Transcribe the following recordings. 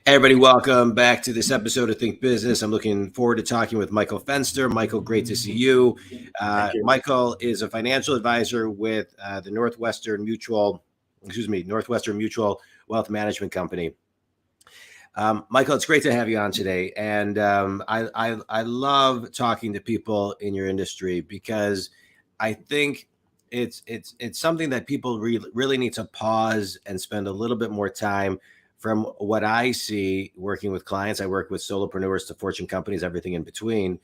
Everybody, welcome back to this episode of Think Business. I'm looking forward to talking with Michael Fenster. Michael, great to see you. Thank you. Michael is a financial advisor with the Northwestern Mutual Wealth Management Company. Michael, it's great to have you on today, and I love talking to people in your industry because I think it's something that people really need to pause and spend a little bit more time. From what I see working with clients, I work with solopreneurs to Fortune companies, everything in between,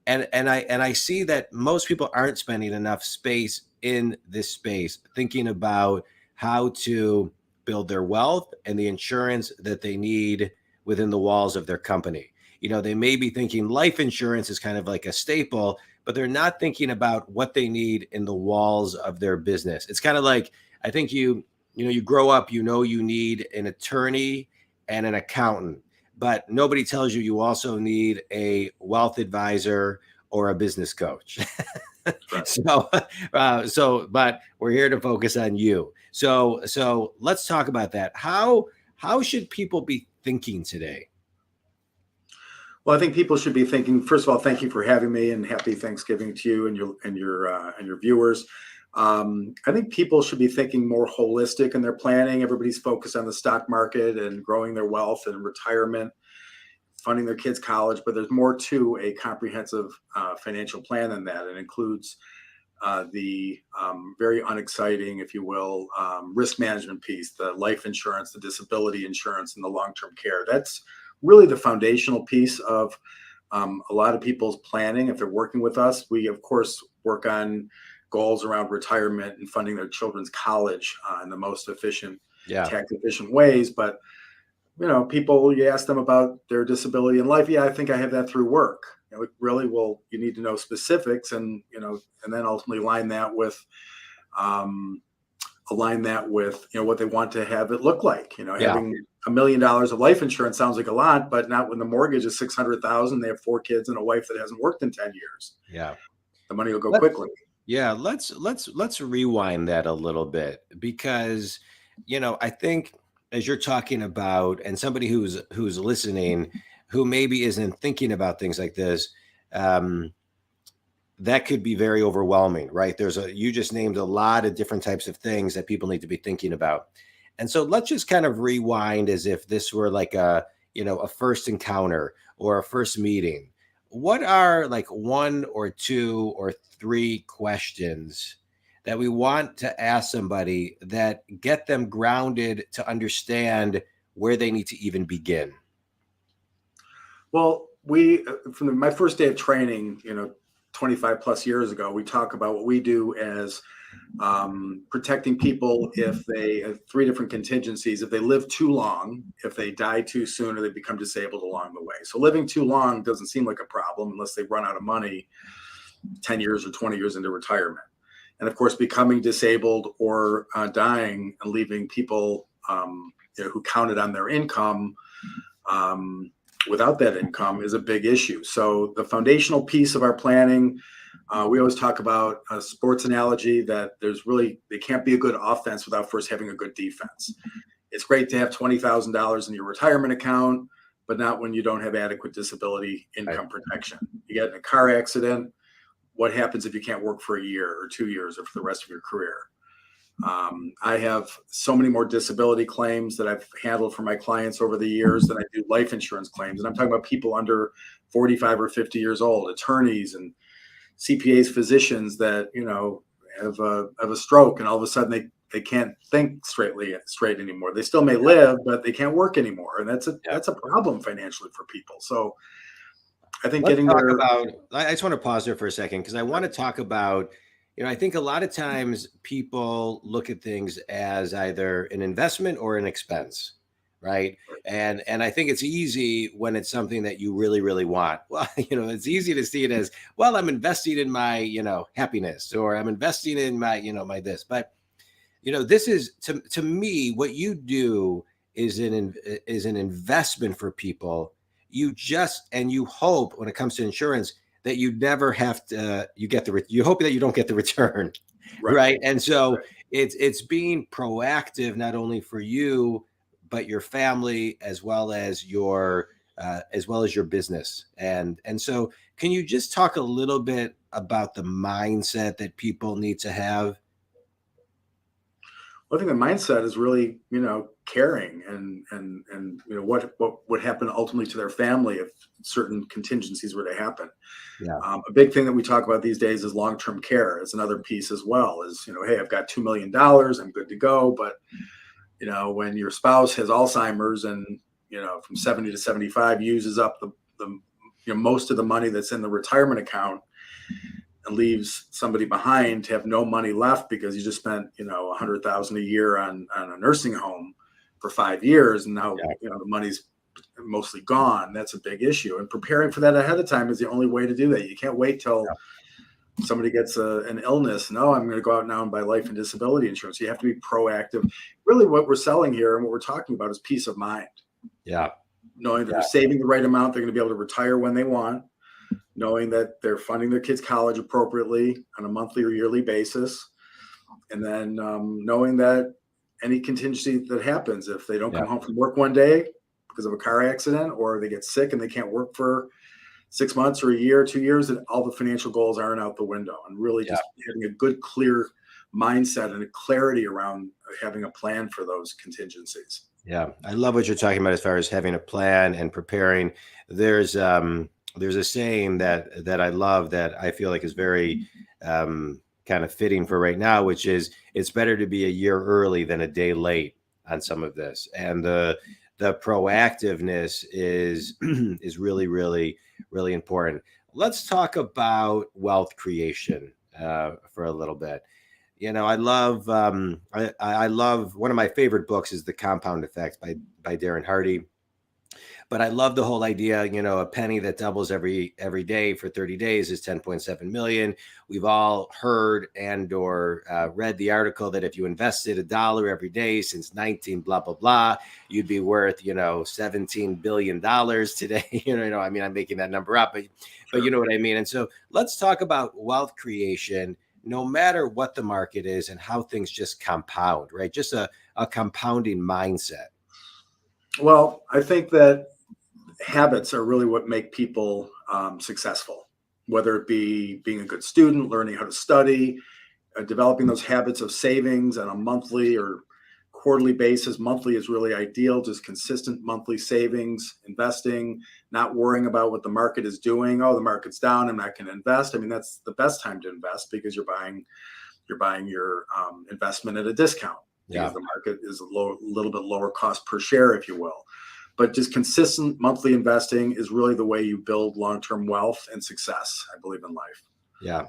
and I see that most people aren't spending enough space in this space thinking about how to build their wealth and the insurance that they need within the walls of their company. You know, they may be thinking life insurance is kind of like a staple, but they're not thinking about what they need in the walls of their business. It's kind of like, I think you grow up, you need an attorney and an accountant, but nobody tells you you also need a wealth advisor or a business coach. Right. But we're here to focus on you. So let's talk about that. How should people be thinking today? Well, I think people should be thinking. First of all, thank you for having me, and happy Thanksgiving to you and your viewers. I think people should be thinking more holistic in their planning. Everybody's focused on the stock market and growing their wealth and retirement, funding their kids' college, but there's more to a comprehensive financial plan than that. It includes the very unexciting, if you will, risk management piece, the life insurance, the disability insurance, and the long-term care. That's really the foundational piece of a lot of people's planning. If they're working with us, we, of course, work on goals around retirement and funding their children's college in the most efficient, tax efficient ways. But people, you ask them about their disability in life. Yeah, I think I have that through work. Really, well, you need to know specifics, and then ultimately align that with what they want to have it look like. Having $1 million of life insurance sounds like a lot, but not when the mortgage is $600,000. They have 4 kids and a wife that hasn't worked in 10 years. Yeah, the money will go quickly. Yeah, let's rewind that a little bit, because I think as you're talking about, and somebody who's listening who maybe isn't thinking about things like this, that could be very overwhelming, right? You just named a lot of different types of things that people need to be thinking about. And so let's just kind of rewind as if this were like a first encounter or a first meeting. What are like 1 or 2 or 3 questions that we want to ask somebody that get them grounded to understand where they need to even begin? Well, from my first day of training, 25 plus years ago, we talk about what we do as protecting people if they have 3 different contingencies: if they live too long, if they die too soon, or they become disabled along the way. So living too long doesn't seem like a problem unless they run out of money 10 years or 20 years into retirement. And of course, becoming disabled or dying and leaving people who counted on their income without that income is a big issue. So the foundational piece of our planning, we always talk about a sports analogy that they can't be a good offense without first having a good defense. It's great to have $20,000 in your retirement account, but not when you don't have adequate disability income protection. You get in a car accident, what happens if you can't work for a year or 2 years or for the rest of your career? I have so many more disability claims that I've handled for my clients over the years than I do life insurance claims. And I'm talking about people under 45 or 50 years old, attorneys and CPAs, physicians that, have a stroke, and all of a sudden they can't think straight anymore. They still may live, but they can't work anymore. And that's a problem financially for people. So I think I just want to pause there for a second, because I want to talk about, I think a lot of times people look at things as either an investment or an expense, right? And I think it's easy when it's something that you really, really want. Well, it's easy to see it as, well, I'm investing in my, happiness, or I'm investing in my, my this. But, this is to me, what you do is an investment for people. You hope when it comes to insurance that you never have to, you hope that you don't get the return. Right. And so it's being proactive, not only for you, but your family as well as your business. And so can you just talk a little bit about the mindset that people need to have? Well, I think the mindset is really, caring and what would happen ultimately to their family if certain contingencies were to happen. Yeah. A big thing that we talk about these days is long-term care. It's another piece as well. Is hey, I've got $2 million, I'm good to go. But when your spouse has Alzheimer's and from 70 to 75 uses up the most of the money that's in the retirement account and leaves somebody behind to have no money left because you just spent $100,000 a year on a nursing home for 5 years, and now the money's mostly gone. That's a big issue, and preparing for that ahead of time is the only way to do that. You can't wait till somebody gets an illness. No, I'm going to go out now and buy life and disability insurance. You have to be proactive. Really, what we're selling here and what we're talking about is peace of mind. Yeah. Knowing that they're saving the right amount, they're going to be able to retire when they want, knowing that they're funding their kids' college appropriately on a monthly or yearly basis, and then knowing that any contingency that happens, if they don't come home from work one day because of a car accident, or they get sick and they can't work for 6 months or a year, 2 years, that all the financial goals aren't out the window, and really just having a good, clear mindset and a clarity around having a plan for those contingencies. Yeah. I love what you're talking about as far as having a plan and preparing. There's a saying that I love that I feel like is very kind of fitting for right now, which is it's better to be a year early than a day late on some of this. And the proactiveness is is really, really, really important. Let's talk about wealth creation for a little bit. I love I love, one of my favorite books is The Compound Effect by Darren Hardy. But I love the whole idea, a penny that doubles every day for 30 days is 10.7 million. We've all heard and or read the article that if you invested $1 every day since 19 blah blah blah, you'd be worth $17 billion today. I mean, I'm making that number up, but you know what I mean. And so let's talk about wealth creation, no matter what the market is and how things just compound, right? Just a compounding mindset. Well, I think that habits are really what make people successful, whether it be being a good student, learning how to study, developing those habits of savings on a monthly or quarterly basis. Monthly is really ideal, just consistent monthly savings, investing, not worrying about what the market is doing. Oh, the market's down, I'm not going to invest. I mean, that's the best time to invest because you're buying your investment at a discount because the market is a little bit lower cost per share, if you will. But just consistent monthly investing is really the way you build long-term wealth and success, I believe, in life. Yeah.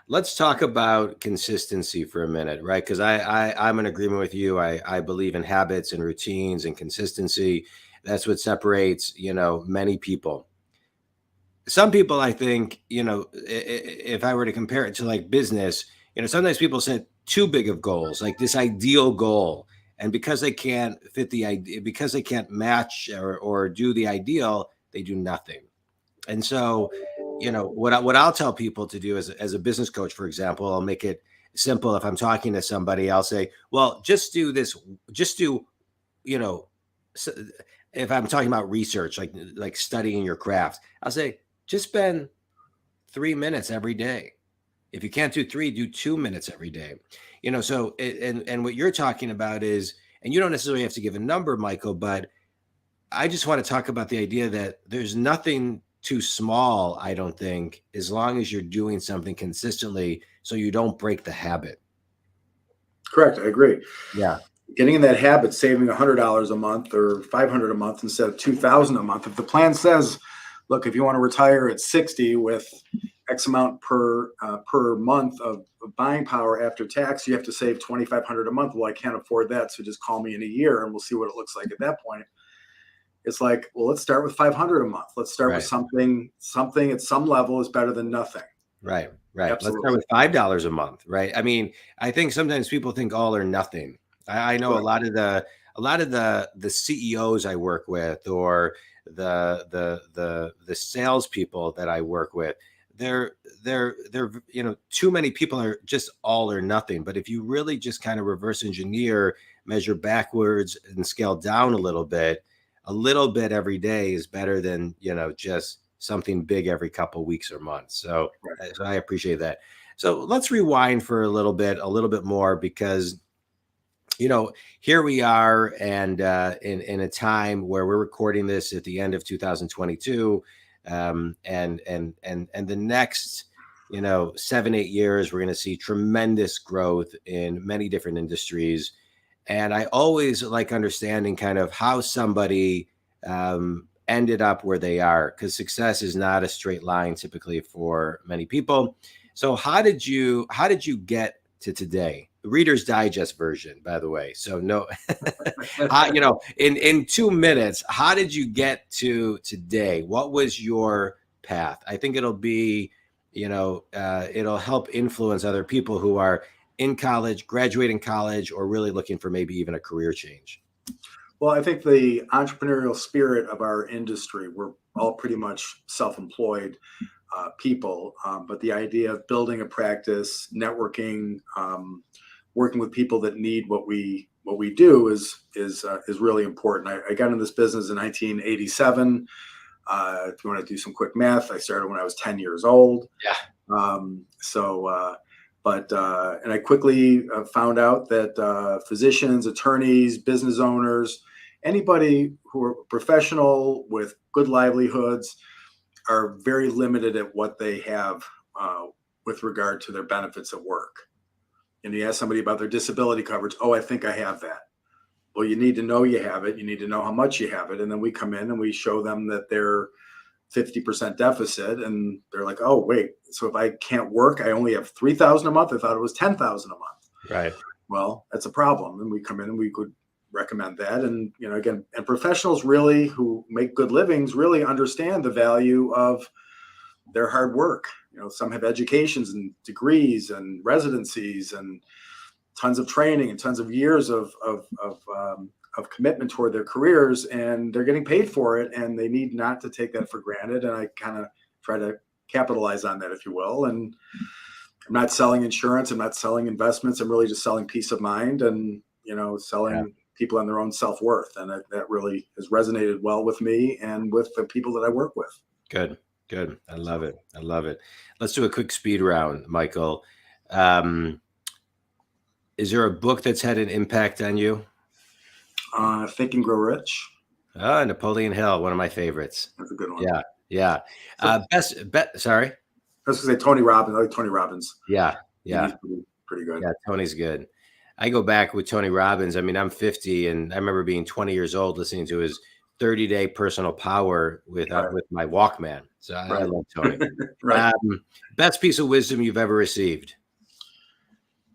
Let's talk about consistency for a minute, right? Because I'm in agreement with you. I believe in habits and routines and consistency. That's what separates, many people. Some people, I think, if I were to compare it to like business, sometimes people set too big of goals, like this ideal goal. And because they can't fit the idea, because they can't match or do the ideal, they do nothing. And so, what I'll tell people to do as a business coach, for example, I'll make it simple. If I'm talking to somebody, I'll say, well, just do this, if I'm talking about research, like studying your craft, I'll say, just spend 3 minutes every day. If you can't do 3, do 2 minutes every day. So and what you're talking about is, and you don't necessarily have to give a number, Michael, but I just want to talk about the idea that there's nothing too small, I don't think, as long as you're doing something consistently so you don't break the habit. Correct. I agree. Yeah. Getting in that habit, saving $100 a month or $500 a month instead of $2,000 a month. If the plan says, look, if you want to retire at 60 with X amount per month of buying power after tax, you have to save $2,500 a month. Well, I can't afford that, so just call me in a year and we'll see what it looks like at that point. It's like, well, let's start with $500 a month. Let's start with something at some level is better than nothing. Right. Absolutely. Let's start with $5 a month. Right. I mean, I think sometimes people think all or nothing. I know a lot of the CEOs I work with, or the salespeople that I work with, they're too many people are just all or nothing. But if you really just kind of reverse engineer, measure backwards and scale down a little bit every day is better than, just something big every couple weeks or months. So, Right. so I appreciate that. So let's rewind for a little bit more, because here we are, and in a time where we're recording this at the end of 2022, and the next 7-8 years, we're going to see tremendous growth in many different industries. And I always like understanding kind of how somebody ended up where they are, because success is not a straight line typically for many people. So how did you get to today? The Reader's Digest version, by the way. So no, in 2 minutes, how did you get to today? What was your path? I think it'll be, it'll help influence other people who are in college, graduating college, or really looking for maybe even a career change. Well, I think the entrepreneurial spirit of our industry, we're all pretty much self-employed people, but the idea of building a practice, networking, working with people that need what we do is really important. I got into this business in 1987. If you want to do some quick math, I started when I was 10 years old. Yeah. And I quickly found out that physicians, attorneys, business owners, anybody who are professional with good livelihoods are very limited at what they have with regard to their benefits at work. And you ask somebody about their disability coverage, oh, I think I have that. Well, you need to know you have it. You need to know how much you have it. And then we come in and we show them that they're 50% deficit, and they're like, oh, wait, so if I can't work, I only have $3,000 a month. I thought it was $10,000 a month. Right. Well, that's a problem. And we come in and we could recommend that. And, again, and professionals really who make good livings really understand the value of their hard work. Some have educations and degrees and residencies and tons of training and tons of years of commitment toward their careers, and they're getting paid for it, and they need not to take that for granted. And I kind of try to capitalize on that, if you will. And I'm not selling insurance. I'm not selling investments. I'm really just selling peace of mind and, selling people on their own self-worth. And that really has resonated well with me and with the people that I work with. Good. I love it. Let's do a quick speed round, Michael. Is there a book that's had an impact on you? Think and Grow Rich. Napoleon Hill, one of my favorites. That's a good one. Yeah. Sorry. I was going to say Tony Robbins. I like Tony Robbins. Yeah. He's pretty good. Yeah, Tony's good. I go back with Tony Robbins. I mean, I'm 50, and I remember being 20 years old listening to his 30-day personal power with my Walkman. So I love Tony. Right. Best piece of wisdom you've ever received?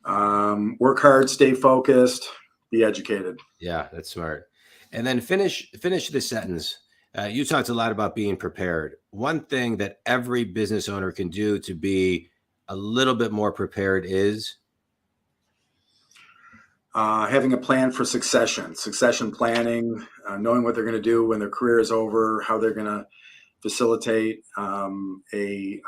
Work hard, stay focused, be educated. Yeah, that's smart. And then finish this sentence. You talked a lot about being prepared. One thing that every business owner can do to be a little bit more prepared is having a plan for succession planning, knowing what they're going to do when their career is over, how they're going to facilitate a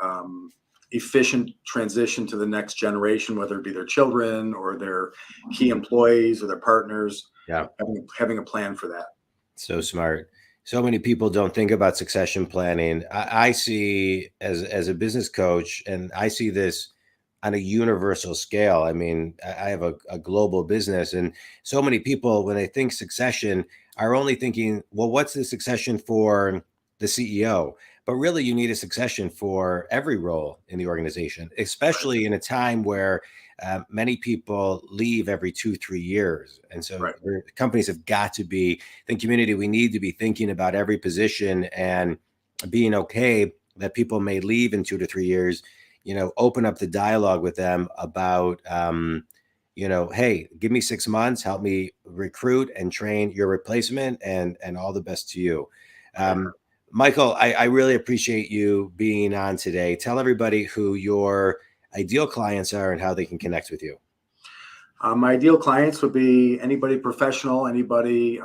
efficient transition to the next generation, whether it be their children or their key employees or their partners. Yeah, having a plan for that. So smart. So many people don't think about succession planning. I see as a business coach, and I see this on a universal scale. I mean, I have a global business, and so many people, when they think succession, are only thinking, well, what's the succession for the CEO? But really, you need a succession for every role in the organization, especially in a time where many people leave every 2-3 years. And so companies have got to be, the community, we need to be thinking about every position and being okay that people may leave in 2 to 3 years, open up the dialogue with them about, hey, give me 6 months, help me recruit and train your replacement, and all the best to you. Michael, I really appreciate you being on today. Tell everybody who your ideal clients are and how they can connect with you. My ideal clients would be anybody professional, anybody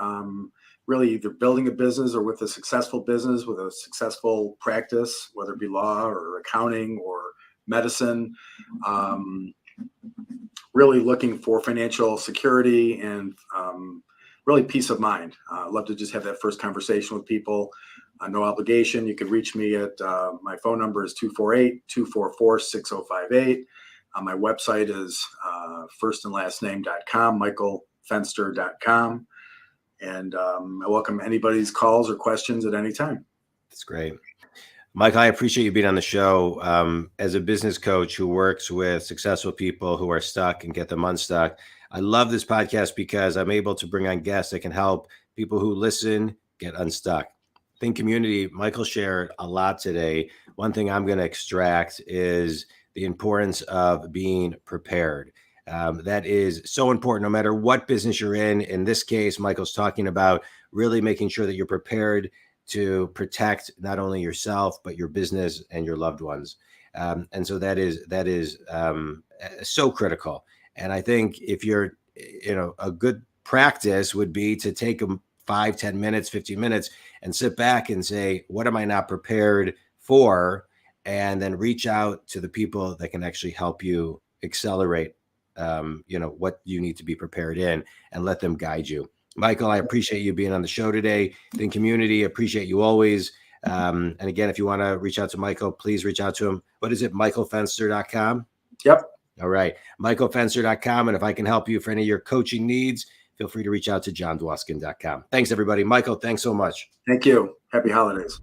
really either building a business or with a successful business, with a successful practice, whether it be law or accounting or medicine. really looking for financial security and really peace of mind. I'd love to just have that first conversation with people. No obligation. You can reach me at my phone number is 248-244-6058. My website is firstandlastname.com, michaelfenster.com. And I welcome anybody's calls or questions at any time. That's great. Michael, I appreciate you being on the show. As a business coach who works with successful people who are stuck and get them unstuck, I love this podcast because I'm able to bring on guests that can help people who listen get unstuck. Think community, Michael shared a lot today. One thing I'm going to extract is the importance of being prepared. That is so important no matter what business you're in. In this case, Michael's talking about really making sure that you're prepared to protect not only yourself, but your business and your loved ones. And so that is so critical. And I think if you're, a good practice would be to take them 5, 10 minutes, 15 minutes and sit back and say, what am I not prepared for? And then reach out to the people that can actually help you accelerate what you need to be prepared in and let them guide you. Michael, I appreciate you being on the show today. The community, appreciate you always. And again, if you want to reach out to Michael, please reach out to him. What is it? michaelfenster.com? Yep. All right. michaelfenster.com. And if I can help you for any of your coaching needs, feel free to reach out to jondwoskin.com. Thanks, everybody. Michael, thanks so much. Thank you. Happy holidays.